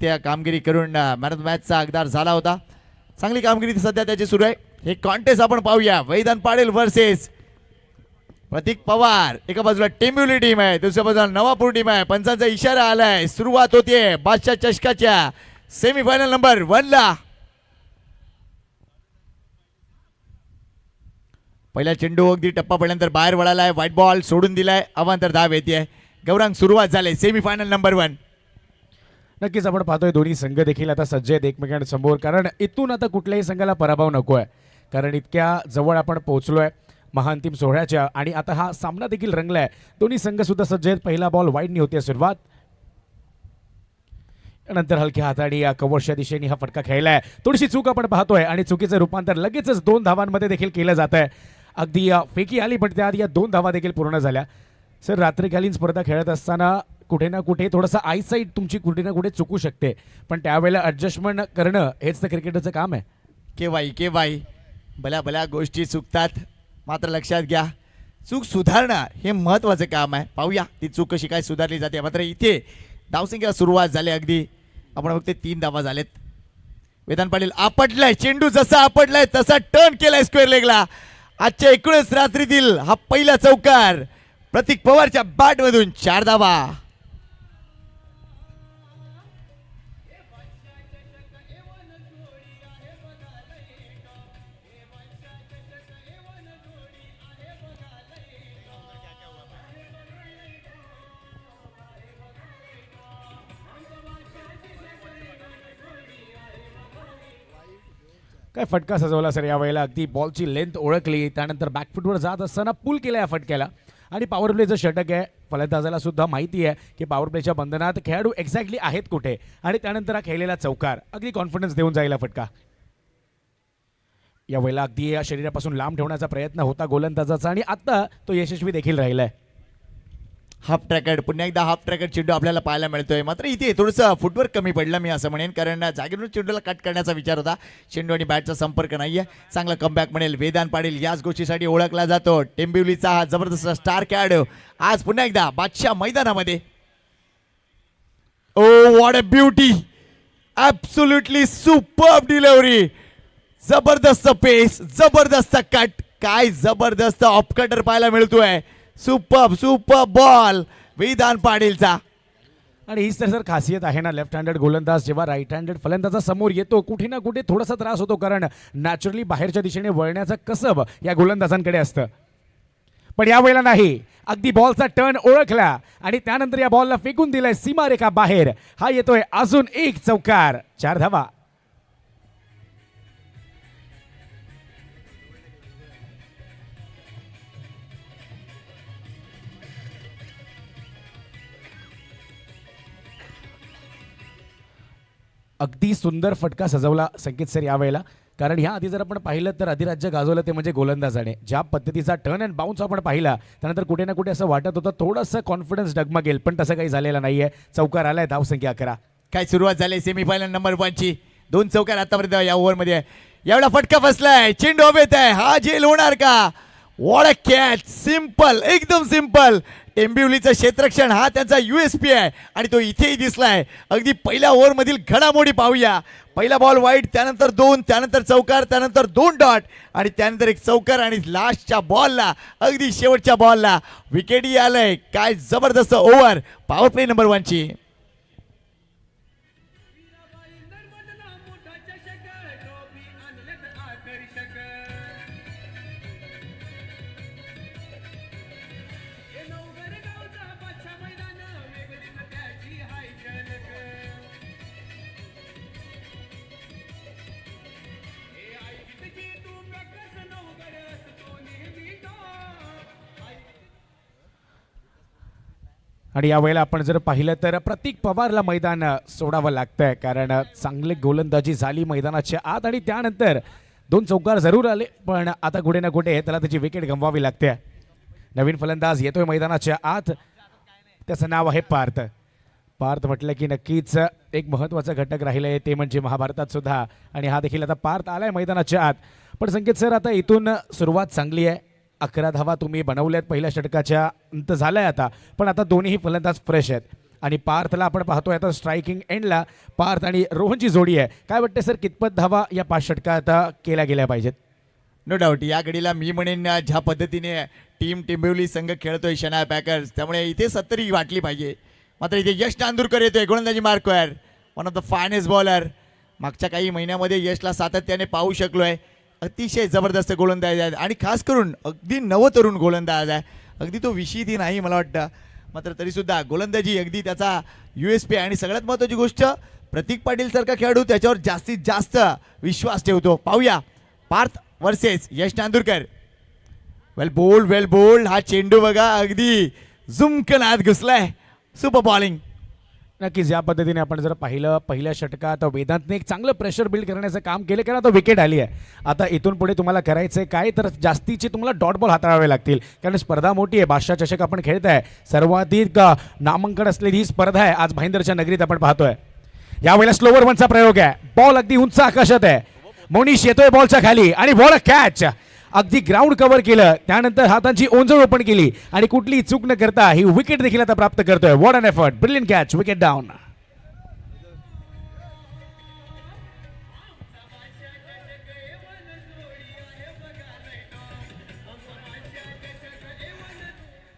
त्या कामगिरी करून मॅन ऑफ द मॅचचा हकदार झाला होता. चांगली कामगिरी सध्या त्याची सुरू आहे. हे कॉन्टेस्ट आपण पाहूया. वैदान पाटील वर्सेस प्रतीक पवार. एका बाजूला टेंबिवली टीम आहे, दुसऱ्या बाजूला नवापूर टीम आहे. पंचांचा इशारा आलाय. सुरुवात होतीये बादशाह चषकाच्या सेमीफायनल नंबर 1 ला. पहिला चेंडू अगदी टप्पा पडल्यानंतर बाहेर वळालाय. व्हाईट बॉल सोडून दिलाय. अवांतर धाव येते. गौरांग सुरुवात झाली सेमीफायनल नंबर 1. नक्कीच आपण पाहतोय दोन्ही संघ देखील आता सज्ज आहेत एकमेकांसमोर, कारण इथून आता कुठल्याही संघाला पराभव नको आहे, कारण इतक्या जवळ आपण पोहोचलोय महाअंतिम सोहळ्याच्या. आणि आता हा सामना देखील रंगलाय. दोन्ही संघ सुद्धा सज्ज आहेत. पहिला बॉल वाईडनी होते सुरुवात, नंतर हलक्या हाताने या कव्हरच्या दिशेने हा फटका खेळलाय. थोडीशी चूक आपण पाहतोय आणि चुकीचं रूपांतर लगेचच 2 धावांमध्ये देखील केलं जात आहे. अगदी फेकी आली, पण त्याआधी या 2 धावा देखील पूर्ण झाल्या. सर, रात्रीकालीन स्पर्धा खेळत असताना कुठे ना कुठे थोडंसं आयसाईट तुमची कुठे ना कुठे चुकू शकते, पण त्यावेळेला ॲडजस्टमेंट करणं हेच तर क्रिकेटचं काम आहे. केव्हाही भल्या भल्या गोष्टी चुकतात, मात्र लक्षात घ्या चूक सुधारणं हे महत्त्वाचं काम आहे. पाहूया ती चूक कशी काय सुधारली जाते. मात्र इथे धावसंख्येला सुरुवात झाली. अगदी आपण बघते 3 धावा झालेत. वेदांत पाटील आपटलाय. चेंडू जसा आपटलाय तसा टर्न केलाय स्क्वेअर लेगला. आजच्या 19 रात्रीतील हा पहिला चौकार प्रतीक पवारच्या बॅटमधून 4 धावा. काय फटका सजवला सर यावेळेला. अगदी बॉलची लेंथ ओळखली, त्यानंतर बॅकफुटवर जात असताना पुल केला या फटक्याला. आणि पॉवर प्लेचं षटक आहे. फलंदाजाला सुद्धा माहिती आहे की पॉवर प्लेच्या बंधनात खेळाडू एक्झॅक्टली आहेत कुठे, आणि त्यानंतर हा खेळलेला चौकार अगदी कॉन्फिडन्स देऊन जाईल फटका. यावेळेला अगदी या शरीरापासून लांब ठेवण्याचा प्रयत्न होता गोलंदाजाचा, आणि आता तो यशस्वी देखील राहिलाय. हाफ ट्रॅकेट, पुन्हा एकदा हाफ ट्रॅकेट चेंडू आपल्याला पाहायला मिळतोय. मात्र इथे थोडंसं फुटवर्क कमी पडलं मी असं म्हणेन, कारण जागेवरून चेंडूला कट करण्याचा विचार होता. चेंडू आणि बॅटचा संपर्क नाहीये. चांगला कमबॅक म्हणेल. वेदांत पाटील याच गोष्टीसाठी ओळखला जातो. टेंबिवलीचा हा जबरदस्त स्टार खेळाडू आज पुन्हा एकदा बादशाह मैदानामध्ये. Oh what a beauty, absolutely superb delivery. जबरदस्त पेस, जबरदस्त कट, काय जबरदस्त ऑफ कटर पाहायला मिळतोय. सुपर बॉल वेदांत पाटीलचा. आणि हीच तर सर खासियत आहे ना, लेफ्ट हँडेड गोलंदाज जेव्हा राईट हँडेड फलंदाजा समोर येतो कुठे ना कुठे थोडासा त्रास होतो, कारण नॅचरली बाहेरच्या दिशेने वळण्याचं कसब या गोलंदाजांकडे असतं. पण यावेळेला नाही. अगदी बॉलचा टर्न ओळखला आणि त्यानंतर या बॉलला फेकून दिलाय सीमारेखा बाहेर. हा येतोय अजून एक चौकार. 4 धावा. अगदी सुंदर फटका सजवला संकेत सर यावेळेला, कारण ह्या आधी जर आपण पाहिलं तर अधिराज्य गाजवलं ते म्हणजे गोलंदाजाने. ज्या पद्धतीचा टर्न अँड बाउन्स आपण पाहिला, त्यानंतर कुठे ना कुठे असं वाटत होतं थोडंसं कॉन्फिडन्स डगमगेल, पण तसं काही झालेलं नाहीये. चौकार आलाय. धावसंख्या 11. काय सुरुवात झाली सेमीफायनल नंबर 1 ची. 2 चौकार आतापर्यंत या ओव्हरमध्ये. यावेळा फटका बसलाय. चेंडू हवेत आहे. हा झेल होणार का? What a catch. सिंपल, एकदम सिंपल. टेंबिवलीचं क्षेत्ररक्षण हा त्यांचा USP आहे आणि तो इथेही दिसलाय. अगदी पहिल्या ओव्हरमधील घडामोडी पाहूया. पहिला बॉल वाईड, त्यानंतर 2, त्यानंतर चौकार, त्यानंतर 2 डॉट आणि त्यानंतर एक चौकार, आणि लास्टच्या बॉलला अगदी शेवटच्या बॉलला विकेटही आलंय. काय जबरदस्त ओव्हर पॉवर प्ले नंबर 1 ची. आणि यावेळेला आपण जर पाहिलं तर प्रतीक पवारला मैदान सोडावं लागतंय, कारण चांगली गोलंदाजी झाली मैदानाच्या आत आणि त्यानंतर 2 चौकार जरूर आले, पण आता कुठे ना कुठे त्याला त्याची विकेट गमवावी लागते. नवीन फलंदाज येतोय मैदानाच्या आत. त्याचं नाव आहे पार्थ. पार्थ म्हटलं की नक्कीच एक महत्त्वाचा घटक राहिला आहे, ते म्हणजे महाभारतात सुद्धा, आणि हा देखील आता पार्थ आलाय मैदानाच्या आत. पण संकेत सर, आता इथून सुरुवात चांगली आहे. 11 धावा तुम्ही बनवल्यात पहिल्या षटकाच्या. अंत झालाय आता, पण आता दोन्ही फलंदाज फ्रेश आहेत आणि पार्थला आपण पाहतोय आता स्ट्रायकिंग एंडला पार्थ आणि रोहनची जोडी आहे. काय वाटतं सर, कितपत धावा या 5 षटकात केल्या गेल्या पाहिजेत? नो डाऊट या घडीला मी म्हणेन ज्या पद्धतीने टीम टिंबिवली संघ खेळतोय शनाय पॅकर्स, त्यामुळे इथे 70 वाटली पाहिजे. मात्र इथे यश नांदुरकर येतोय गोलंदाजी मार्कवर, one of the finest bowler. मागच्या काही महिन्यामध्ये यशला सातत्याने पाहू शकलोय. अतिशय जबरदस्त गोलंदाज आहे आणि खास करून अगदी नवतरुण गोलंदाज आहे. अगदी तो विषयी नाही मला वाटतं, मात्र तरीसुद्धा गोलंदाजी अगदी त्याचा USP आहे. आणि सगळ्यात महत्त्वाची गोष्ट, प्रतीक पाटील सारखा खेळाडू त्याच्यावर जास्तीत जास्त विश्वास ठेवतो. पाहूया पार्थ वर्सेस यश नांदुरकर. वेल बोल्ड हा चेंडू बघा अगदी झुमकन आत घुसलाय. Super bowling. नक्कीच या पद्धतीने आपण जर पाहिलं पहिल्या षटकात वेदांतने एक चांगलं प्रेशर बिल्ड करण्याचं काम केलं, कारण आता विकेट आली आहे. आता इथून पुढे तुम्हाला करायचं काय, तर जास्तीचे तुम्हाला डॉट बॉल हाताळावे लागतील, कारण स्पर्धा मोठी आहे. बादशाह चषक आपण खेळताय, सर्वाधिक नामांकन असलेली ही स्पर्धा आहे. आज भाईंदरच्या नगरीत आपण पाहतोय. यावेळेला स्लोवर वनचा प्रयोग आहे. बॉल अगदी उंच आकाशात आहे. मोनिश येतोय बॉलच्या खाली आणि बॉल कॅच, अगदी ग्राउंड कव्हर केलं. त्यानंतर हातांची ओंजळ ओपन केली आणि कुठली चूक न करता ही विकेट देखील आता प्राप्त करतोय. What an effort, brilliant catch, wicket down.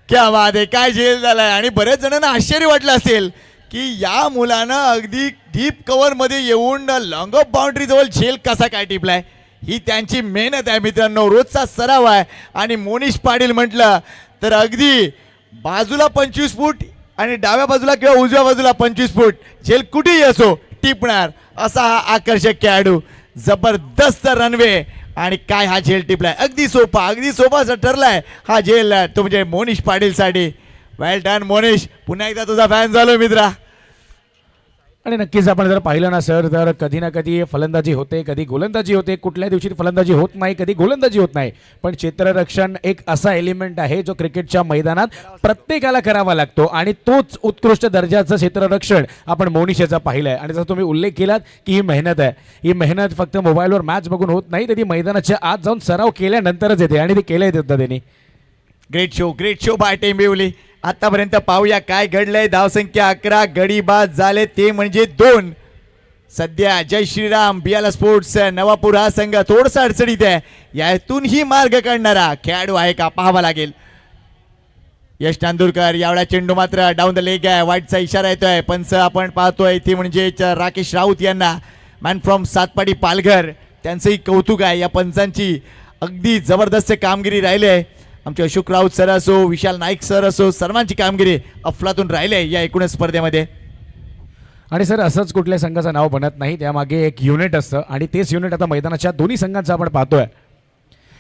क्या बात आहे, काय झेल झालाय. आणि बरेच जणांना आश्चर्य वाटलं असेल की या मुलानं अगदी डीप कव्हर मध्ये येऊन लॉंग ऑफ बाउंड्री जवळ झेल कसा काय टिपलाय. ही त्यांची मेहनत आहे मित्रांनो, रोजचा सराव आहे. आणि मोनिश पाटील म्हटलं तर अगदी बाजूला 25 फूट आणि डाव्या बाजूला किंवा उजव्या बाजूला 25 फूट झेल कुठेही असो टिपणार असा हा आकर्षक खेळाडू. जबरदस्त रनवे आणि काय हा झेल टिपलाय. अगदी सोपा असा ठरलाय हा झेल तो म्हणजे मोनिश पाटीलसाठी. वेल डन मोनिश, पुन्हा एकदा तुझा फॅन झालो मित्रा. आणि नक्कीच आपण जर पाहिलं ना सर, तर कधी ना कधी फलंदाजी होते, कधी गोलंदाजी होते. कुठल्या दिवशी फलंदाजी होत नाही, कधी गोलंदाजी होत नाही. पण क्षेत्ररक्षण एक असा एलिमेंट आहे जो क्रिकेटच्या मैदानात प्रत्येकाला करावा लागतो, आणि तोच उत्कृष्ट दर्जाचं क्षेत्ररक्षण आपण मोनिश याचा पाहिलंय. आणि जसं तुम्ही उल्लेख केलात की ही मेहनत आहे, ही मेहनत फक्त मोबाईलवर मॅच बघून होत नाही, तर ती मैदानाच्या आत जाऊन सराव केल्यानंतरच येते, आणि ते केलंय होतं त्यांनी. ग्रेट शो बाय टिंबिवली. आतापर्यंत पाहूया काय घडलंय. धावसंख्या 11, गडी बाद झाले ते म्हणजे 2. सध्या जय श्रीराम बियाला स्पोर्ट्स नवापूर हा संघ थोडासा अडचणीत आहे. यातून ही मार्ग काढणारा खेळाडू आहे का पाहावा लागेल. यश नांदुरकर, यावेळा चेंडू मात्र डाऊन द लेग आहे. वाईटचा इशारा येतोय. पंच आपण पाहतोय ते म्हणजे राकेश राऊत यांना, मॅन फ्रॉम सातपाडी पालघर. त्यांचंही कौतुक आहे. या पंचांची अगदी जबरदस्त कामगिरी राहिली आहे. आमचे अशोक राऊत सर असो, विशाल नाईक सर असो, सर्वांची कामगिरी अफलातून राहिले या एकूणच स्पर्धेमध्ये. आणि सर असंच कुठल्या संघाचं नाव बनत नाही, त्यामागे एक युनिट असतं, आणि तेच युनिट आता मैदानाच्या दोन्ही संघांचं आपण पाहतोय.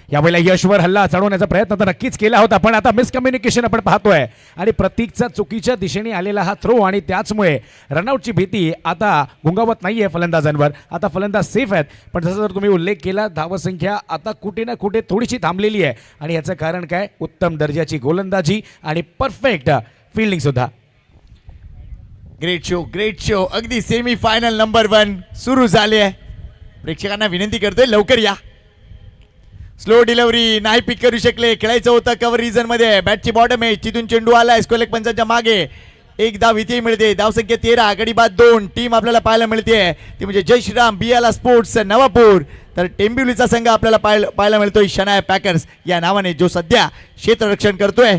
यावेळेला यशवर हल्ला चढवण्याचा प्रयत्न तर नक्कीच केला होता, पण आता मिसकम्युनिकेशन आपण पाहतोय. आणि प्रतीकचा चुकीच्या दिशेने आलेला हा थ्रो, आणि त्याचमुळे रनआउटची भीती आता गुंगावत नाहीये फलंदाजांवर. आता फलंदाज सेफ आहेत, पण जसं जर तुम्ही उल्लेख केला, धावसंख्या आता कुठे ना कुठे थोडीशी थांबलेली आहे. आणि याचं कारण काय, उत्तम दर्जाची गोलंदाजी आणि परफेक्ट फिल्डिंग सुद्धा. Great show. अगदी सेमी फायनल नंबर 1 सुरू झाले आहे. प्रेक्षकांना विनंती करतोय लवकर या. स्लो डिलिव्हरी नाही पिक करू शकले. खेळायचं होतं कव्हर रिजन मध्ये. बॅटची बॉटम आहे, तिथून चेंडू आला स्कोलेक पंचांच्या मागे. एक धाव इथे मिळते. धावसंख्या 13, गडी बाद 2. टीम आपल्याला पाहायला मिळते ती म्हणजे जय श्रीराम बियाला स्पोर्ट्स नवापूर. तर टेंबिवलीचा संघ आपल्याला पाहायला मिळतोय शनाय पॅकर्स या नावाने, जो सध्या क्षेत्ररक्षण करतोय.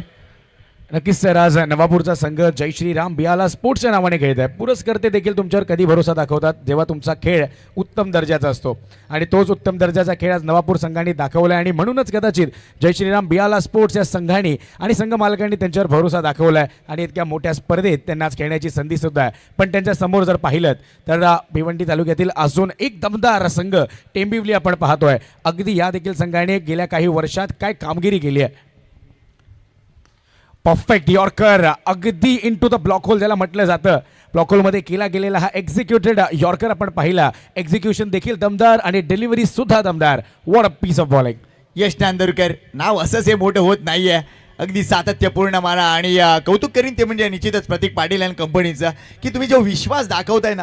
नक्कीच सर, आज नवापूरचा संघ जय श्रीराम बियाला स्पोर्ट्सच्या नावाने खेळत आहे. पुरस्कर्ते देखील तुमच्यावर कधी भरोसा दाखवतात, जेव्हा तुमचा खेळ उत्तम दर्जाचा असतो, आणि तोच उत्तम दर्जाचा खेळ आज नवापूर संघाने दाखवला आहे. आणि म्हणूनच कदाचित जय श्रीराम बियाला स्पोर्ट्स या संघाने आणि संघ मालकांनी त्यांच्यावर भरोसा दाखवला आहे, आणि इतक्या मोठ्या स्पर्धेत त्यांना आज खेळण्याची संधी सुद्धा आहे. पण त्यांच्या समोर जर पाहिलं तर भिवंडी तालुक्यातील अजून एक दमदार संघ टेंबिवली आपण पाहतोय. अगदी या देखील संघाने गेल्या काही वर्षात काय कामगिरी केली आहे. परफेक्ट यॉर्कर, अगदी इनटू द ब्लॉक होल ज्याला म्हटलं जातं. ब्लॉक होलमध्ये केला गेलेला हा एक्झिक्युटेड यॉर्कर आपण पाहिला. एक्झिक्युशन देखील दमदार आणि डिलिव्हरी सुद्धा दमदार. What a piece of bowling. Yash Nandurkar नाव असंच हे मोठं होत नाहीये, अगदी सातत्यपूर्ण मारा. आणि कौतुक करीन ते म्हणजे निश्चितच प्रतीक पाटील आणि कंपनीचा, की तुम्ही जो विश्वास दाखवताय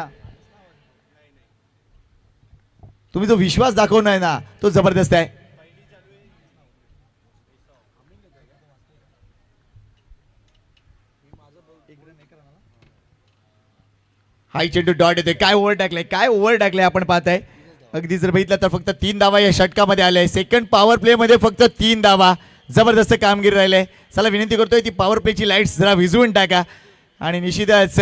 ना, तो जबरदस्त आहे. हाय चेंडू डॉट येतोय. काय ओव्हर टाकले आपण पाहताय. अगदी जर बघितलं तर फक्त 3 धावा या षटकामध्ये आले. सेकंड पॉवर प्ले मध्ये फक्त 3 धावा. जबरदस्त कामगिरी राहिले. चला विनंती करतोय ती पॉवर प्लेची लाईट्स जरा विझवून टाका आणि निश्चितच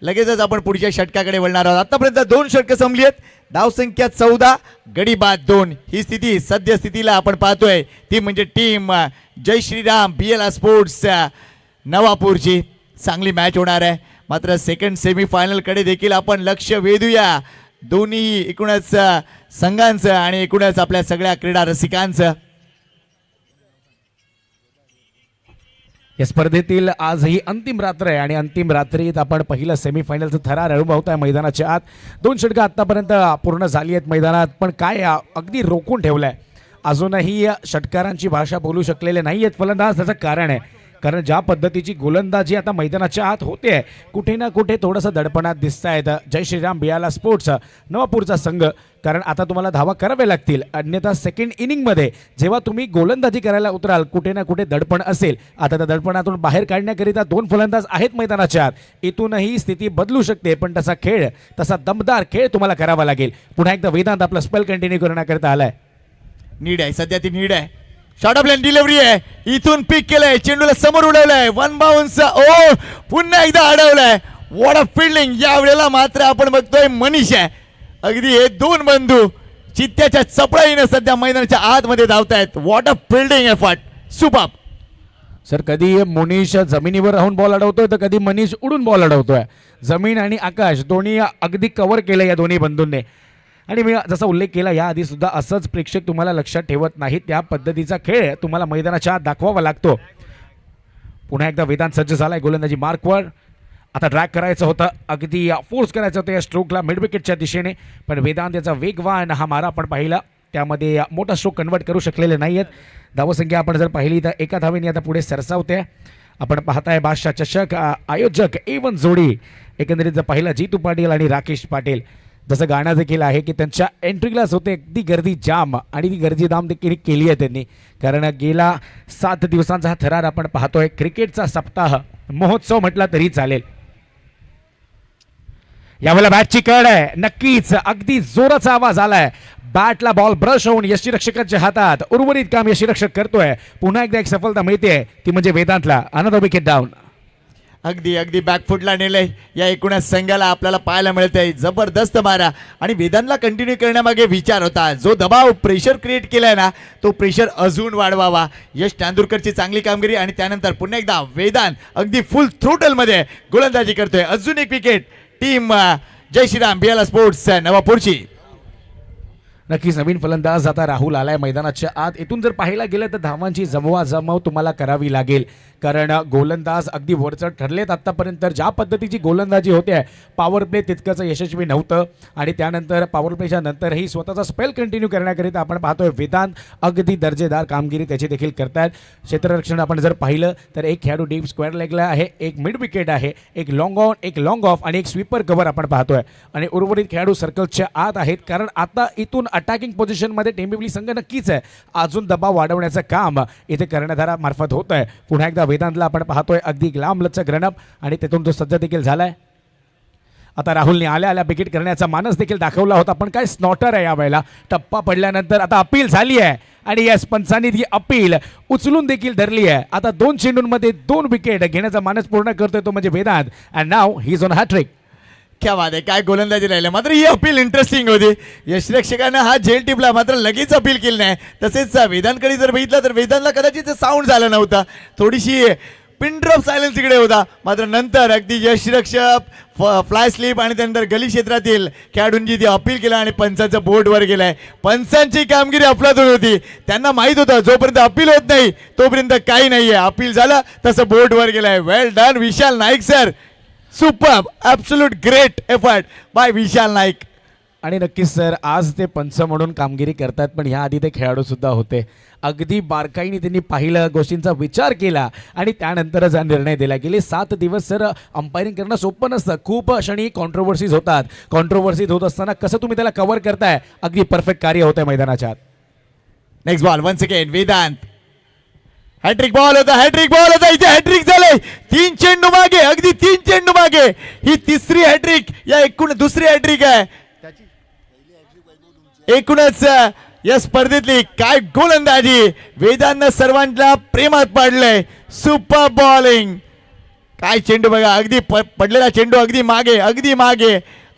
लगेचच आपण पुढच्या षटकाकडे वळणार आहोत. आतापर्यंत 2 षटकं संपली आहेत. धावसंख्या 14, गडी बाद 2. ही स्थिती सद्यस्थितीला आपण पाहतोय ती म्हणजे टीम जय श्रीराम BLR स्पोर्ट्स नवापूरची. चांगली मॅच होणार आहे. मात्र सेकंड सेमीफायनलकडे देखील आपण लक्ष वेधूया. दोन्ही एकूणच संघांचं आणि एकूणच आपल्या सगळ्या क्रीडा रसिकांचं. या स्पर्धेतील आज ही अंतिम रात्र आहे आणि अंतिम रात्रीत आपण पहिलं सेमीफायनलचं थरार अनुभवताय मैदानाच्या आत. 2 षटकं आतापर्यंत पूर्ण झाली आहेत मैदानात, पण काय अगदी रोखून ठेवलंय. अजूनही षटकारांची भाषा बोलू शकलेले नाही आहेत फलंदाज. त्याचं कारण आहे कारण ज्या पद्धतीची गोलंदाजी आता मैदानाच्या आत होते कुठे ना कुठे थोडंसं दडपणात दिसत आहेत जय श्रीराम BLR स्पोर्ट्स नवापूरचा संघ. कारण आता तुम्हाला धावा कराव्या लागतील, अन्यथा सेकंड इनिंगमध्ये जेव्हा तुम्ही गोलंदाजी करायला उतराल कुठे ना कुठे दडपण असेल. आता त्या दडपणातून बाहेर काढण्याकरिता 2 फलंदाज आहेत मैदानाच्या आत. इथूनही स्थिती बदलू शकते, पण तसा दमदार खेळ तुम्हाला करावा लागेल. पुन्हा एकदा वेदांत आपला स्पेल कंटिन्यू करण्याकरिता आलाय. नीड आहे सध्या ती नीड आहे. शॉर्ट ऑफ लाईन डिलिव्हरी आहे. इथून पिक केलंय, चेंडूला समोर उडवलंय. 1 बाउन्स. ओ पुन्हा एकदा अडवलंय. What a fielding. या वेळेला मात्र आपण बघतोय मनीष आहे. अगदी हे 2 बंधू चित्त्याच्या चपळाईने सध्या मैदानाच्या आतमध्ये धावतायत. What a fielding effort. Super sir. कधी मनीष जमिनीवर राहून बॉल अडवतोय तर कधी मनीष उडून बॉल अडवतोय. जमीन आणि आकाश दोन्ही अगदी कव्हर केलं या दोन्ही बंधूंनी. आणि मी जसा उल्लेख केला याआधी सुद्धा असंच प्रेक्षक तुम्हाला लक्षात ठेवत नाही. त्या पद्धतीचा खेळ तुम्हाला मैदानाच्या आत दाखवावा लागतो. पुन्हा एकदा वेदांत सज्ज झालाय गोलंदाजी मार्कवर. आता ड्रॅग करायचं होतं, अगदी फोर्स करायचं होतं या स्ट्रोकला मिड विकेटच्या दिशेने, पण वेदांत याचा वेगवान हा मारा आपण पाहिला. त्यामध्ये मोठा स्ट्रोक कन्वर्ट करू शकलेले नाही आहेत. धावसंख्या आपण जर पाहिली तर 1 धावेने आता पुढे सरसावते. आपण पाहताय बादशाह चषक आयोजक A1 जोडी. एकंदरीत जर पाहिलं जितू पाटील आणि राकेश पाटील. जसं गाणं देखील आहे की त्यांच्या एंट्रीलाच होते अगदी गर्दी जाम आणि ती गर्दी दाम देखील केली आहे त्यांनी. कारण गेला 7 दिवसांचा हा थरार आपण पाहतोय. क्रिकेटचा सप्ताह महोत्सव म्हटला तरी चालेल. यावेळेला बॅटची कड आहे. नक्कीच अगदी जोराचा आवाज आलाय. बॅटला बॉल ब्रश होऊन यष्टीरक्षकाच्या हातात. उर्वरित काम यष्टीरक्षक करतोय. पुन्हा एकदा एक सफलता मिळते ती म्हणजे वेदांतला. Another wicket down. अगदी बॅकफुटला नेलंय या एकूणच संघाला आपल्याला पाहायला मिळतंय. जबरदस्त मारा. आणि वेदांतला कंटिन्यू करण्यामागे विचार होता. जो दबाव प्रेशर क्रिएट केलाय ना तो प्रेशर अजून वाढवावा. यश चांदूरकरची चांगली कामगिरी आणि त्यानंतर पुन्हा एकदा वेदांत अगदी फुल थ्रोटलमध्ये गोलंदाजी करतोय. अजून एक विकेट टीम जय श्रीराम BLR स्पोर्ट्स नवापूरची. नक्कीच नवीन फलंदाज आता राहुल आलाय मैदानाच्या आत. इथून जर पाहायला गेलं तर धावांची जमवाजमव तुम्हाला करावी लागेल. कारण गोलंदाज अगदी वरचढ ठरलेत आत्तापर्यंत. ज्या पद्धतीची गोलंदाजी होते पॉवर प्ले तितकंच यशस्वी नव्हतं. आणि त्यानंतर पॉवर प्लेच्या नंतरही स्वतःचा स्पेल कंटिन्यू करण्याकरिता आपण पाहतोय वेदांत अगदी दर्जेदार कामगिरी त्याची देखील करतायत. क्षेत्ररक्षण आपण जर पाहिलं तर एक खेळाडू डीप स्क्वेअर लेगला आहे, एक मिड विकेट आहे, एक लॉंग ऑन, एक लॉंग ऑफ आणि एक स्वीपर कव्हर आपण पाहतोय. आणि उर्वरित खेळाडू सर्कलच्या आत आहेत. कारण आता इथून अटॅकिंग पोझिशनमध्ये टेंबिवली संघ नक्कीच आहे. अजून दबाव वाढवण्याचं काम इथे कर्णधारामार्फत होत आहे. पुन्हा एकदा वेदांतला आपण पाहतोय अगदी लांबलचक रनअप आणि तिथून तो सज्ज देखील झालाय. आता राहुलने आल्या विकेट करण्याचा मानस देखील दाखवला होता, पण काय स्नॉटर आहे यावेळेला. टप्पा पडल्यानंतर आता अपील झाली आहे आणि यस पंचांनी ती अपील उचलून देखील धरली आहे. आता 2 चेंडूंमध्ये 2 विकेट घेण्याचा मानस पूर्ण करतोय तो म्हणजे Vedant. And now he is on hattrick. क्या बात आहे. काय गोलंदाजी राहिलं. मात्र ही अपील इंटरेस्टिंग होती. यशरक्षकांना हा झेल टिपला मात्र लगेच अपील केली नाही. तसेच वेदांतकडे जर बघितलं तर वेदांतला कदाचित साऊंड झालं नव्हतं. थोडीशी पिन ड्रॉप सायलेन्स इकडे होता. मात्र नंतर अगदी यशरक्षक फ्लाय स्लिप आणि त्यानंतर गली क्षेत्रातील खेळाडूंची ती अपील केला आणि पंचांचं बोर्डवर गेलाय. पंचांची कामगिरी अफलातून होती. त्यांना माहीत होतं जोपर्यंत अपील होत नाही तोपर्यंत काही नाहीये. अपील झालं तसं बोर्डवर गेलाय. Well done Vishal Naik sir. Superb. Absolute great effort by Vishal Naik. आणि नक्कीच सर आज ते पंच म्हणून कामगिरी करतात, पण ह्या आधी ते खेळाडू सुद्धा होते. अगदी बारकाईने त्यांनी पाहिलं, गोष्टींचा विचार केला आणि त्यानंतरच हा निर्णय दिला. गेले 7 दिवस सर अंपायरिंग करणं सोपं नसतं. खूप क्षणी कॉन्ट्रोवर्सीज होतात. कॉन्ट्रोवर्सीज होत असताना कसं तुम्ही त्याला कव्हर करताय अगदी परफेक्ट कार्य होतंय मैदानाच्या. Next ball once again Vedant. Hattrick ball होता इथे हॅट्रिक झालंय. 3 चेंडू मागे, अगदी 3 चेंडू मागे. ही तिसरी हॅट्रिक, या एकूण दुसरी हॅट्रिक आहे एकूणच या स्पर्धेतली. काय गोलंदाजी, वेदांना सर्वांना प्रेमात पाडलंय. सुपर बॉलिंग, काय चेंडू बघा, अगदी पडलेला चेंडू अगदी मागे,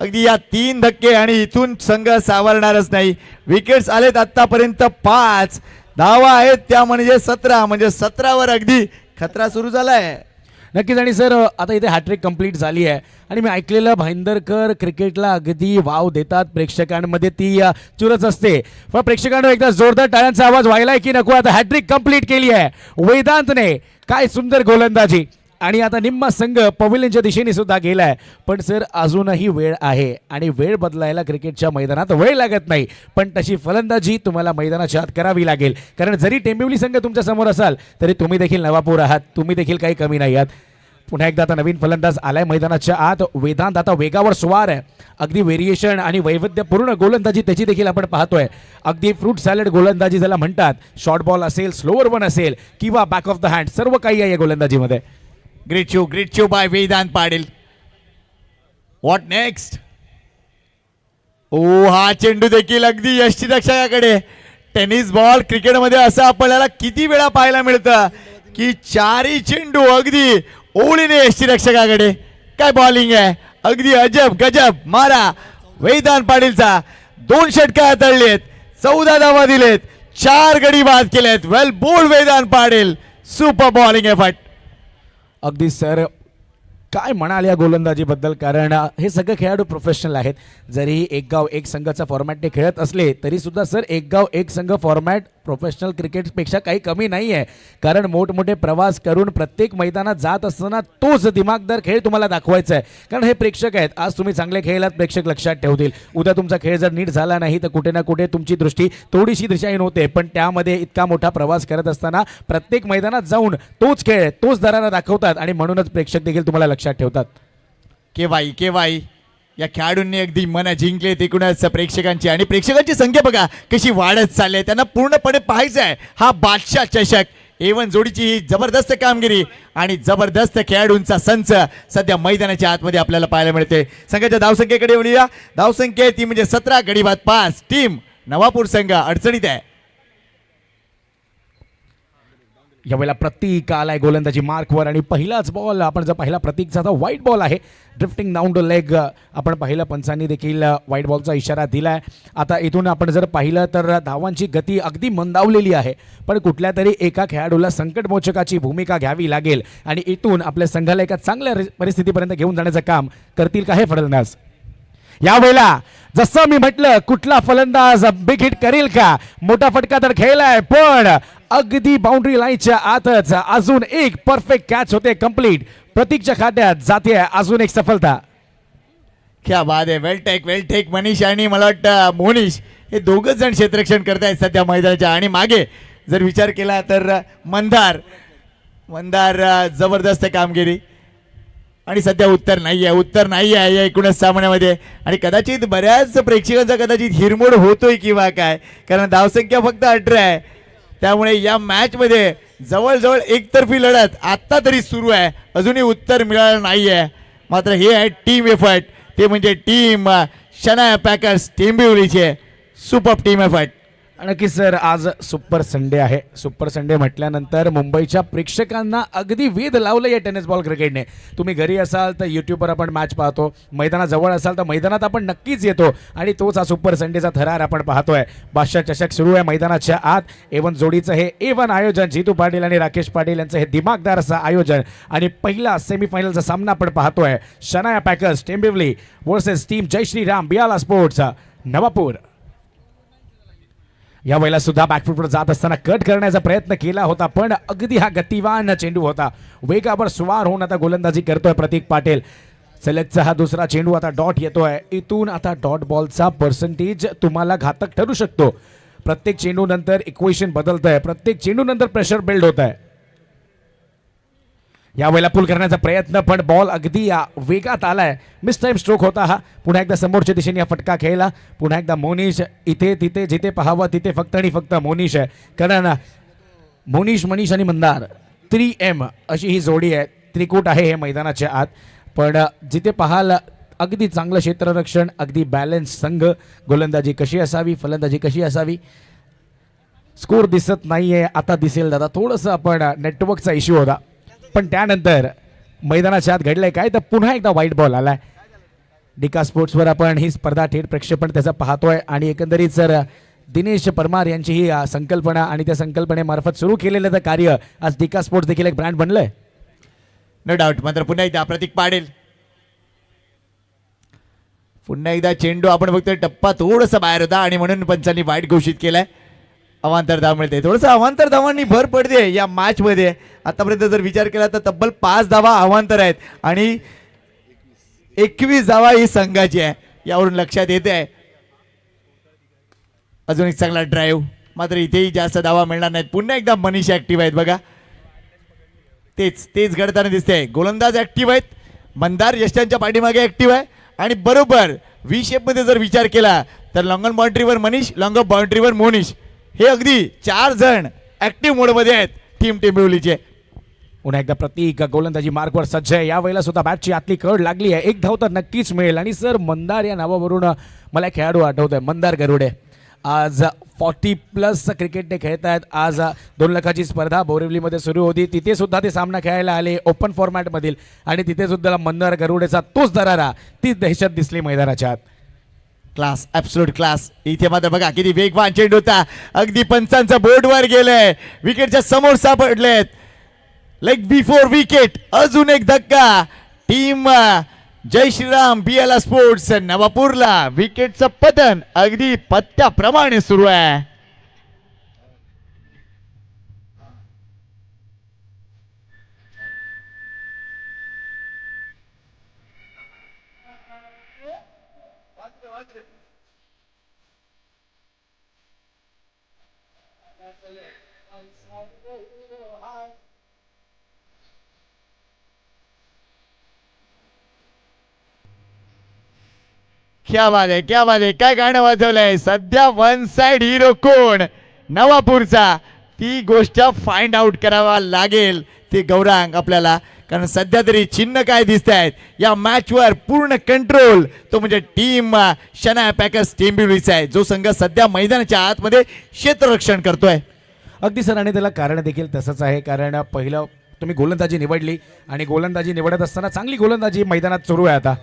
अगदी या 3 धक्के आणि इथून संघ सावरणारच नाही. विकेट्स आलेत आतापर्यंत 5, धावा आहेत त्या म्हणजे 17, म्हणजे 17वर अगदी खतरा सुरू झालाय. नक्कीच. आणि सर आता इथे हॅट्रिक कंप्लीट झाली आहे आणि मी ऐकलेलं भाईंदरकर क्रिकेटला अगदी वाव देतात, प्रेक्षकांमध्ये ती चुरस असते. पण प्रेक्षकांना एकदा जोरदार टाळ्यांचा आवाज व्हायलाय की नको. आता हॅट्रिक कंप्लीट केली आहे वेदांतने, काय सुंदर गोलंदाजी. आणि आता निम्मा संघ पवेलियनच्या दिशेने सुद्धा गेलाय. पण सर अजूनही वेळ आहे आणि वेळ बदलायला क्रिकेटच्या मैदानात वेळ लागत नाही, पण तशी फलंदाजी तुम्हाला मैदानाच्या आत करावी लागेल. कारण जरी टेंबिवली संघ तुमच्या समोर असाल तरी तुम्ही देखील नवापूर आहात, तुम्ही देखील काही कमी नाही आहात. पुन्हा एकदा आता नवीन फलंदाज आलाय मैदानाच्या आत. वेदांत आता वेगावर स्वार आहे. अगदी व्हेरिएशन आणि वैविध्यपूर्ण गोलंदाजी त्याची देखील आपण पाहतोय. अगदी फ्रूट सॅलड गोलंदाजी ज्याला म्हणतात. शॉर्ट बॉल असेल, स्लोअर वन असेल किंवा बॅक ऑफ द हँड, सर्व काही आहे या गोलंदाजीमध्ये. Great show by Vedant Patil. What next. Oh, हा चेंडू देखील अगदी यष्टीरक्षकाकडे. टेनिस बॉल क्रिकेटमध्ये असं आपल्याला किती वेळा पाहायला मिळतं की 4ही चेंडू अगदी ओळीने यष्टीरक्षकाकडे. काय बॉलिंग आहे, अगदी अजब गजब मारा वेदांत पाटीलचा. 2 षटका हाताळलेत, 14 धावा दिलेत, 4 गडी बाद केलेत. Well bowled Vedant Patil, super bowling effort. अगदी सर काय म्हणाल या गोलंदाजीबद्दल, कारण हे सगळे खेळाडू प्रोफेशनल आहेत. जरी एक गाव एक संघाचा फॉर्मॅटने खेळत असले तरी सुद्धा सर एक गाव एक संघ फॉर्मॅट प्रोफेशनल क्रिकेटपेक्षा काही कमी नाही आहे. कारण मोठमोठे प्रवास करून प्रत्येक मैदानात जात असताना तोच दिमागदार खेळ तुम्हाला दाखवायचा आहे. कारण हे प्रेक्षक आहेत. आज तुम्ही चांगले खेळलात, प्रेक्षक लक्षात ठेवतील. उद्या तुमचा खेळ जर नीट झाला नाही तर कुठे ना कुठे तुमची दृष्टी थोडीशी दिशाहीन होते. पण त्यामध्ये इतका मोठा प्रवास करत असताना प्रत्येक मैदानात जाऊन तोच खेळ तोच दरारा दाखवतात आणि म्हणूनच प्रेक्षक देखील तुम्हाला लक्षात ठेवतात. केवाई या खेळाडूंनी अगदी मन जिंकले एकूणच प्रेक्षकांची. आणि प्रेक्षकांची संख्या बघा कशी वाढत चालली आहे. त्यांना पूर्णपणे पाहायचं आहे हा बादशाह चषक. A1 जोडीची ही जबरदस्त कामगिरी आणि जबरदस्त खेळाडूंचा संच सध्या मैदानाच्या आतमध्ये आपल्याला पाहायला मिळते. संघाच्या धावसंख्येकडे वळूया. धावसंख्या ती म्हणजे 17 गडी बाद 5. टीम नवापूर संघ अडचणीत आहे. यावेळेला प्रतीक आलाय गोलंदाजी मार्कवर आणि पहिलाच बॉल आपण जर पाहिला प्रतीकचा तर व्हाईट बॉल आहे. ड्रिफ्टिंग डाऊन टू लेग आपण पाहिलं, पंचांनी देखील व्हाईट बॉलचा इशारा दिलाय. आता इथून आपण जर पाहिलं तर धावांची गती अगदी मंदावलेली आहे, पण कुठल्या तरी एका खेळाडूला संकटमोचकाची भूमिका घ्यावी लागेल आणि इथून आपल्या संघाला एका चांगल्या परिस्थितीपर्यंत घेऊन जाण्याचं काम करतील का हे फलंदाज. यावेळेला जसं मी म्हटलं कुठला फलंदाज बिग हिट करेल का, मोठा फटका तर खेळलाय पण अगदी बाउंड्री लाईनच्या आतच अजून एक परफेक्ट कॅच होते कंप्लीट. प्रतीकच्या खात्यात जाते अजून एक सफलता. क्या बात आहे. वेल टेक मनीष आणि मला वाटतं मोनिश हे दोघंच जण क्षेत्ररक्षण करतायत सध्या मैदानाच्या. आणि मागे जर विचार केला तर मंदार जबरदस्त कामगिरी. आणि सध्या उत्तर नाही आहे या एकूणच सामन्यामध्ये. आणि कदाचित बऱ्याच प्रेक्षकांचा कदाचित हिरमोड होतोय किंवा काय, कारण धावसंख्या फक्त 18 आहे. त्यामुळे या मॅचमध्ये जवळजवळ एकतर्फी लढत आत्ता तरी सुरू आहे. अजूनही उत्तर मिळालं नाही आहे. मात्र हे आहे टीम एफर्ट, ते म्हणजे टीम शनाया पॅकर्स टेंबिवलीचे सुपर टीम एफर्ट. नक्की सर आज सुपर संडे आहे. सुपर संडे म्हटल्यानंतर मुंबईच्या प्रेक्षकांना अगदी वेध लावलं या टेनिस बॉल क्रिकेटने. तुम्ही घरी असाल तर यूट्यूबवर आपण मॅच पाहतो, मैदानाजवळ असाल तर मैदानात आपण नक्कीच येतो आणि तोच हा सुपर संडेचा थरार आपण पाहतोय. बादशाह चषक सुरू आहे मैदानाच्या आत. A1 जोडीचं हे A1 आयोजन, जितू पाटील आणि राकेश पाटील यांचं हे दिमागदार असं आयोजन. आणि पहिला सेमीफायनलचा सामना आपण पाहतोय शनाया पॅकर्स टेंबिवली वर्सेस टीम जय श्रीराम बियाला स्पोर्ट्स नवापूर. या वेळेला सुद्धा बॅकफुटवर जात असताना कट करण्याचा प्रयत्न केला होता, पण अगदी हा गतिवान चेंडू होता. वेगावर स्वार होऊन आता गोलंदाजी करतोय प्रतीक पाटील. सलगचा हा दुसरा चेंडू आता डॉट येतोय. इथून आता डॉट बॉलचा पर्सेंटेज तुम्हाला घातक ठरू शकतो. प्रत्येक चेंडू नंतर इक्वेशन बदलतंय, प्रत्येक चेंडू नंतर प्रेशर बिल्ड होत आहे. यावेळेला पुल करण्याचा प्रयत्न, पण बॉल अगदी वेगात आलाय. मिस टाइम स्ट्रोक होता हा. पुन्हा एकदा समोरच्या दिशेने हा फटका खेळला. पुन्हा एकदा मोनिश इथे तिथे जिथे पाहावं तिथे फक्त आणि फक्त मोनिश आहे. कारण मोनिश मनीष आणि मंदार 3M अशी ही जोडी आहे. त्रिकूट आहे हे मैदानाच्या आत. पण जिथे पाहाल अगदी चांगलं क्षेत्ररक्षण, अगदी बॅलन्स संघ. गोलंदाजी कशी असावी, फलंदाजी कशी असावी, स्कोर दिसत नाहीये. आता दिसेल दादा. थोडंसं आपण नेटवर्कचा इश्यू होता, पण त्यानंतर मैदानाच्या आत घडलंय काय तर पुन्हा एकदा व्हाईट बॉल आलाय. डिका स्पोर्ट्सवर आपण ही स्पर्धा थेट प्रक्षेपण त्याचं पाहतोय आणि एकंदरीत सर दिनेश परमार यांची ही संकल्पना आणि त्या संकल्पनेमार्फत सुरू केलेलं कार्य आज डिका स्पोर्ट्स देखील एक ब्रँड बनलंय. No doubt. मात्र पुन्हा एकदा प्रतीक पाडेल. पुन्हा एकदा चेंडू आपण बघतोय टप्पा थोडंसं बाहेर होता आणि म्हणून पंचांनी वाईट घोषित केलाय. अवांतर धाव मिळते. थोडंसं अवांतर धावांनी भर पडते या मॅच मध्ये. आतापर्यंत जर विचार केला तर तब्बल 5 धावा अवांतर आहेत आणि 21 धावा ही संघाची आहे. यावरून लक्षात येते आहे अजून एक चांगला ड्राईव्ह. मात्र इथेही जास्त धावा मिळणार नाहीत. पुन्हा एकदा मनीष ऍक्टिव्ह आहेत बघा. तेच घडताना दिसते. गोलंदाज ऍक्टिव्ह आहेत. मंदार यष्टांच्या पाठीमागे ऍक्टिव्ह आहे आणि बरोबर व्ही शेप मध्ये जर विचार केला तर लॉंग ऑन बाउंड्रीवर मनीष, लॉंग ऑफ बाउंड्रीवर मोनिश, हे अगदी 4 जण ऍक्टिव्ह मोडमध्ये आहेत टीम टेंबिवलीचे. पुन्हा एकदा प्रतीक गोलंदाजी मार्कवर सज्ज आहे. यावेळेला सुद्धा बॅटची आतली कड लागली आहे. एक धाव तर नक्कीच मिळेल. आणि सर मंदार या नावावरून मला खेळाडू आठवत आहे, मंदार गरुडे. आज 40+ क्रिकेट खेळत आहेत. आज 2 लाखाची स्पर्धा बोरिवलीमध्ये सुरू होती. तिथे सुद्धा ते सामना खेळायला आले ओपन फॉर्मॅटमधील आणि तिथे सुद्धा मंदार गरुडेचा तोच दरारा, तीच दहशत दिसली मैदानाच्या आत. Class, absolute class. इथे मात्र बघा किती वेगवान चेंडू होता. अगदी पंचांचा बोर्डवर गेलंय. विकेटच्या समोर सापडलेत. Leg before wicket. अजून एक धक्का. टीम जय श्रीराम BLR स्पोर्ट्स नवापूरला विकेटचं पतन अगदी पत्त्याप्रमाणे सुरू आहे. क्या बात आहे, क्या बात आहे. काय गाणं वाजवलंय. सध्या वन साइड हिरो कोण, नवापूरचा, ती गोष्ट फाइंड आउट करावा लागेल ते गौरांग आपल्याला. कारण सध्या तरी चिन्ह काय दिसत आहेत या मॅचवर पूर्ण कंट्रोल तो म्हणजे टीम शनाया पॅकर्स टेंबिवलीचा आहे, जो संघ सध्या मैदानाच्या आतमध्ये क्षेत्ररक्षण करतोय. अगदी सर, आणि त्याला कारण देखील तसंच आहे. कारण पहिलं तुम्ही गोलंदाजी निवडली आणि गोलंदाजी निवडत असताना चांगली गोलंदाजी मैदानात सुरू आहे. आता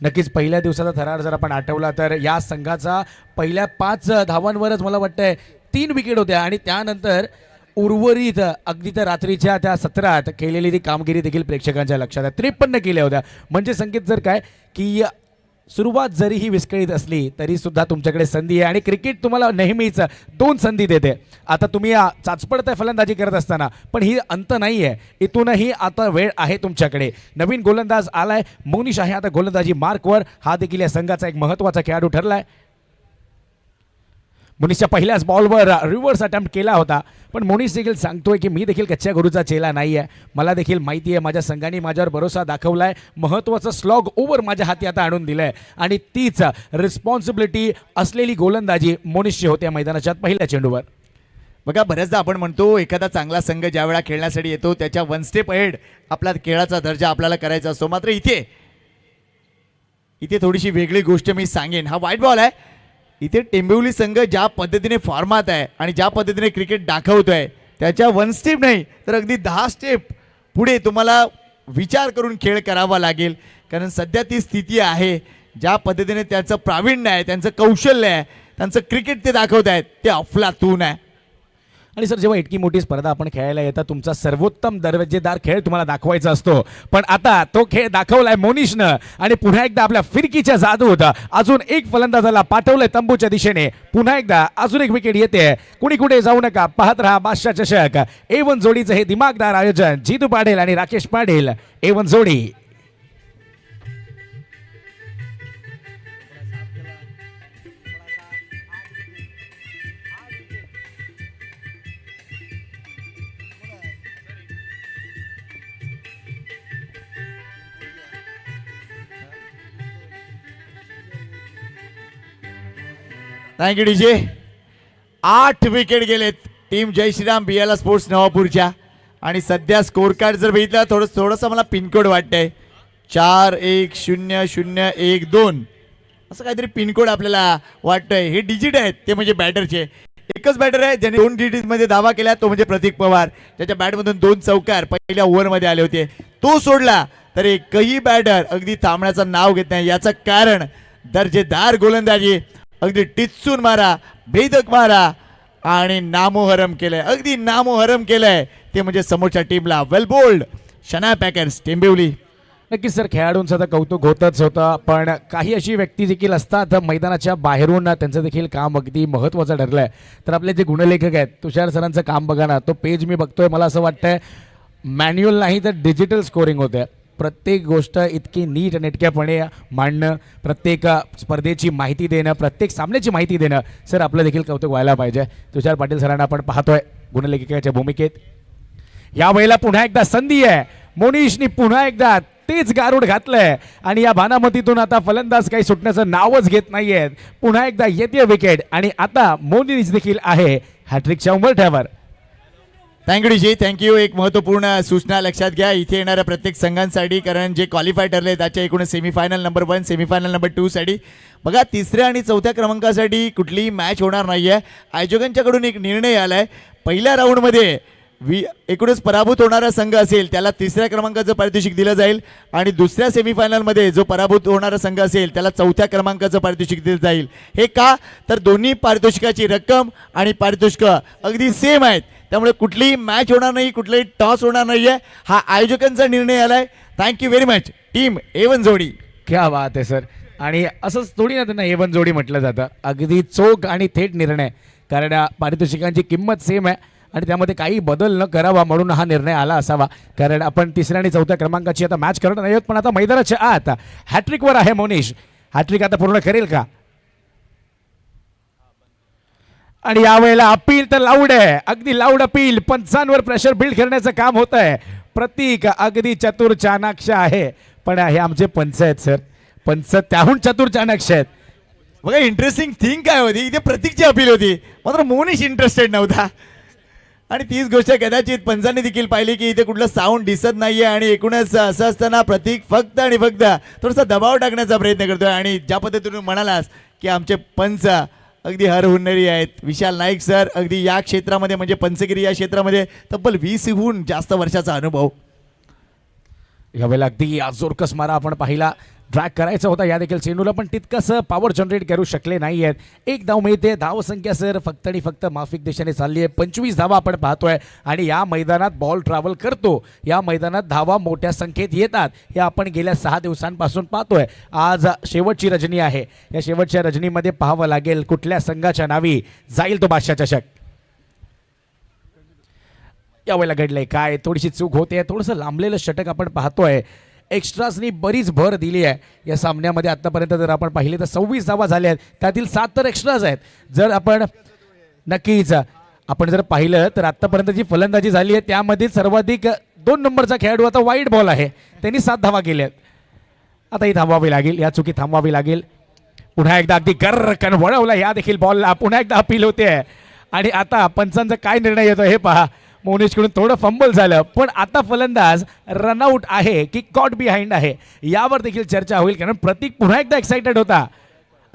नक्कीच पहिल्या दिवसाचा थरार जर आपण आठवला तर या संघाचा पहिल्या 5 धावांवरच मला वाटतंय 3 विकेट होत्या आणि त्यानंतर उर्वरित अगदी त्या रात्रीच्या त्या सत्रात केलेली ती कामगिरी देखील प्रेक्षकांच्या लक्षात आहे. 53 केल्या होत्या. म्हणजे संकेत जर काय की सुरुवात जरी ही विस्कळीत असली तरी सुद्धा तुमच्याकडे संधी आहे आणि क्रिकेट तुम्हाला नेहमीच 2 संधी देते. आता तुम्ही चाचपडताय फलंदाजी करत असताना, पण ही अंत नाही आहे. इथूनही आता वेळ आहे तुमच्याकडे. नवीन गोलंदाज आलाय, मोनिश आहे आता गोलंदाजी मार्कवर. हा देखील या संघाचा एक महत्त्वाचा खेळाडू ठरलाय. मोनिशच्या पहिल्याच बॉलवर रिव्हर्स अटेम्प्ट केला होता, पण मोनिश देखील सांगतोय की मी देखील कच्च्या गुरुचा चेला नाही आहे. मला देखील माहिती आहे माझ्या संघाने माझ्यावर भरोसा दाखवलाय. महत्त्वाचं स्लॉग ओव्हर माझ्या हाती आता आणून दिलंय आणि तीच रिस्पॉन्सिबिलिटी असलेली गोलंदाजी मोनिशची होत्या मैदानाच्या पहिल्या चेंडूवर. बघा बऱ्याचदा आपण म्हणतो एखादा चांगला संघ ज्या वेळा खेळण्यासाठी येतो त्याच्या 1 स्टेप अहेड आपला खेळाचा दर्जा आपल्याला करायचा असतो. मात्र इथे थोडीशी वेगळी गोष्ट मी सांगेन. हा व्हाईट बॉल आहे. इथे टेंबिवली संघ ज्या पद्धतीने फॉर्मात आहे आणि ज्या पद्धतीने क्रिकेट दाखवतोय त्याच्या 1 स्टेप नाही तर अगदी 10 स्टेप पुढे तुम्हाला विचार करून खेळ करावा लागेल. कारण सध्या ती स्थिती आहे. ज्या पद्धतीने त्यांचं प्रावीण्य आहे, त्यांचं कौशल्य आहे, त्यांचं क्रिकेट ते दाखवत आहेत ते अफलातून आहे. आणि सर, जेव्हा इतकी मोठी स्पर्धा आपण खेळायला येतात तुमचा सर्वोत्तम दर्जेदार खेळ तुम्हाला दाखवायचा असतो. पण आता तो खेळ दाखवलाय मोनिशनं आणि पुन्हा एकदा आपल्या फिरकीच्या जादूत अजून एक फलंदाजाला पाठवलंय तंबूच्या दिशेने. पुन्हा एकदा अजून एक विकेट येते. कुणी कुठे जाऊ नका, पाहत रहा बादशाह चषक. A1 जोडीचं हे दिमागदार आयोजन. जितू पाटील आणि राकेश पाटील, A1 जोडी. Thank you DJ. 8 विकेट गेलेत टीम जय श्रीराम बियाला स्पोर्ट्स नवापूरच्या. आणि सध्या स्कोर कार्ड जर बघितलं थोडंसं मला पिनकोड वाटतंय 410012 असं काहीतरी पिनकोड आपल्याला वाटतंय. हे डिजिट आहेत ते म्हणजे बॅटरचे. एकच बॅटर आहे ज्याने 2 डिजिटमध्ये दावा केला तो म्हणजे प्रतीक पवार, ज्याच्या बॅटमधून 2 चौकार पहिल्या ओव्हरमध्ये आले होते. तो सोडला तर एकही बॅटर अगदी थांबण्याचं नाव घेत नाही. याचं कारण दर्जेदार गोलंदाजी, अगदी टिचून मारा, भेदक मारा आणि नामोहरम केलंय, अगदी नामोहरम केलंय ते म्हणजे समोरच्या टीमला. वेल बोल्ड शना पॅकर्स टेंबिवली. नक्कीच सर, खेळाडूंचं तर कौतुक होतच होतं, पण काही अशी व्यक्ती देखील असतात मैदानाच्या बाहेरून त्यांचं देखील काम अगदी महत्त्वाचं ठरलं आहे. तर आपले जे गुणलेखक आहेत तुषार सरांचं काम बघा ना, तो पेज मी बघतोय, मला असं वाटतंय मॅन्युअल नाही तर डिजिटल स्कोरिंग होते. प्रत्येक गोष्ट इतकी नीट नेटक्यापणे मांडणं, प्रत्येक स्पर्धेची माहिती देणं, प्रत्येक सामन्याची माहिती देणं, सर आपलं देखील कौतुक व्हायला पाहिजे. तुषार पाटील सरांना आपण पाहतोय गुणलेखकाच्या भूमिकेत. यावेळेला पुन्हा एकदा संधी आहे, मोनिशनी पुन्हा एकदा तेच गारुड घातलंय आणि या भानामतीतून आता फलंदाज काही सुटण्याचं नावच घेत नाहीयेत. पुन्हा एकदा येते विकेट आणि आता मोनिश देखील आहे हॅट्रिकच्या उंबरठ्यावर. Thank you DJ, thank you. एक महत्त्वपूर्ण सूचना लक्षात घ्या इथे येणाऱ्या प्रत्येक संघांसाठी, कारण जे क्वालिफाय ठरले त्याच्या एकूण सेमीफायनल नंबर 1 सेमीफायनल नंबर 2 साठी बघा 3ऱ्या आणि 4थ्या क्रमांकासाठी कुठलीही मॅच होणार नाही आहे. आयोजकांच्याकडून एक निर्णय आलाय, पहिल्या राऊंडमध्ये एकूणच पराभूत होणारा संघ असेल त्याला 3ऱ्या क्रमांकाचं पारितोषिक दिलं जाईल आणि दुसऱ्या सेमीफायनलमध्ये जो पराभूत होणारा संघ असेल त्याला 4थ्या क्रमांकाचं पारितोषिक दिलं जाईल. हे का तर दोन्ही पारितोषिकाची रक्कम आणि पारितोषिक अगदी सेम आहेत, त्यामुळे कुठलीही मॅच होणार नाही, कुठलाही टॉस होणार नाही आहे. हा आयोजकांचा निर्णय आलाय. Thank you very much team A1 जोडी. क्या बात आहे सर. आणि असंच थोडी ना त्यांना A1 जोडी म्हटलं जातं, अगदी चोख आणि थेट निर्णय, कारण पारितोषिकांची किंमत सेम आहे आणि त्यामध्ये काही बदल न करावा म्हणून हा निर्णय आला असावा. कारण आपण 3ऱ्या आणि 4थ्या क्रमांकाची आता मॅच करणार नाही आहोत, पण आता मैदानाच्या आत हॅट्रिकवर आहे मोनिश. हॅट्रिक आता पूर्ण करेल का? आणि यावेळेला अपील तर लाऊड आहे, अगदी लाऊड अपील. पंचांवर प्रेशर बिल्ड करण्याचं काम होत आहे. प्रतीक अगदी चतुर चाणाक्ष आहे, पण हे आमचे पंच आहेत सर, पंच त्याहून चतुर चाणाक्ष आहेत. बघा इंटरेस्टिंग थिंग काय होती, इथे प्रतीकची अपील होती मात्र मोनिश इंटरेस्टेड नव्हता. आणि तीच गोष्ट कदाचित पंचांनी देखील पाहिली की इथे कुठलं साऊंड दिसत नाहीये आणि एकूणच असं असताना प्रतीक फक्त आणि फक्त थोडासा दबाव टाकण्याचा प्रयत्न करतोय. आणि ज्या पद्धतीने म्हणालास की आमचे पंच अगदी हरहुन्नरी आहेत, विशाल नाईक सर अगदी या क्षेत्रामध्ये म्हणजे पंचगिरी या क्षेत्रामध्ये तब्बल 20हून जास्त वर्षाचा अनुभव. यावेळेला अगदी जोरकस मारा आपण पाहिला, ड्रॅग करायचा होता या देखील चेंडूला, पण तितकंसं पॉवर जनरेट करू शकले नाही आहेत. एक धाव मिळते, धावसंख्या सर फक्त आणि फक्त माफिक दिशेने चालली आहे. 25 धावा आपण पाहतोय आणि या मैदानात बॉल ट्रॅव्हल करतो, या मैदानात धावा मोठ्या संख्येत येतात, हे आपण गेल्या 6 दिवसांपासून पाहतोय. आज शेवटची रजनी आहे, या शेवटच्या रजनीमध्ये पाहावं लागेल कुठल्या संघाच्या नावी जाईल तो बादशाह चषक. यावेळेला घडलंय काय, थोडीशी चूक होते, थोडंसं लांबलेलं षटक आपण पाहतोय. एक्स्ट्राजनी बरीच भर दिली आहे या सामन्यामध्ये. आतापर्यंत जर आपण पाहिले तर 26 धावा झाल्या आहेत, त्यातील 7 तर एक्स्ट्राज आहेत. जर आपण नक्कीच आपण जर पाहिलं तर आतापर्यंत जी फलंदाजी झाली आहे त्यामध्ये सर्वाधिक 2 नंबरचा खेळाडू आता वाईट बॉल आहे, त्यांनी 7 धावा केल्या आहेत. आता ही थांबवावी लागेल, या चुकी थांबवावी लागेल. पुन्हा एकदा अगदी गर्रकन वळवला या देखील बॉलला, पुन्हा एकदा अपील होते आणि आता पंचांचा काय निर्णय येतो हे पहा. मोनिशकडून थोडं फंबल झालं, पण आता फलंदाज रनआउट आहे की कॉट बिहाइंड आहे यावर देखील चर्चा होईल, कारण प्रतीक पुन्हा एकदा एक्साइटेड होता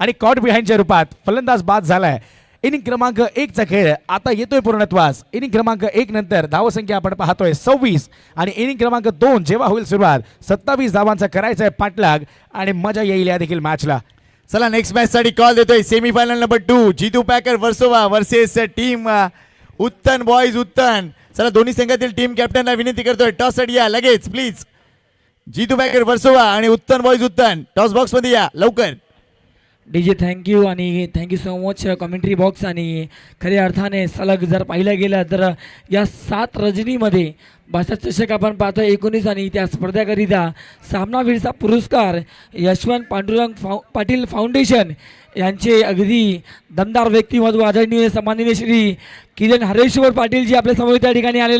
आणि कॉट बिहाइंडच्या रूपात फलंदाज बाद झालाय. इनिंग क्रमांक 1चा खेळ आता येतोय पूर्णत्वास. इनिंग क्रमांक 1 नंतर धावसंख्या आपण पाहतोय 26 आणि इनिंग क्रमांक 2 जेव्हा होईल सुरुवात 27 धावांचा करायचा आहे पाठलाग आणि मजा येईल या देखील मॅचला. चला नेक्स्ट मॅच साठी कॉल देतोय. Semifinal number 2 Jeetu Packer Versova versus team Uttan boys Uttan. चला दोन्ही संघातील टीम कॅप्टनला विनंती करतोय टॉस साठी या लगेच प्लीज. जीतू पॅकर वर्सोवा आणि उत्तन बॉयज उत्तन टॉस बॉक्स मध्ये या लवकर. डीजे थँक्यू आणि thank you so much commentary box. आणि खऱ्या अर्थाने सलग जर पाहिलं गेलं तर या 7 रजनीमध्ये बादशाह चषक आपण पाहतो 19 आणि त्या स्पर्धेकरिता सामनावीरचा पुरस्कार यशवंत पांडुरंग पाटील फाउंडेशन यांचे अगदी दमदार व्यक्तिमत्व आदरणीय सन्माननीय श्री किरण हरेश्वर पाटील जी आपल्या समोर त्या ठिकाणी आलेले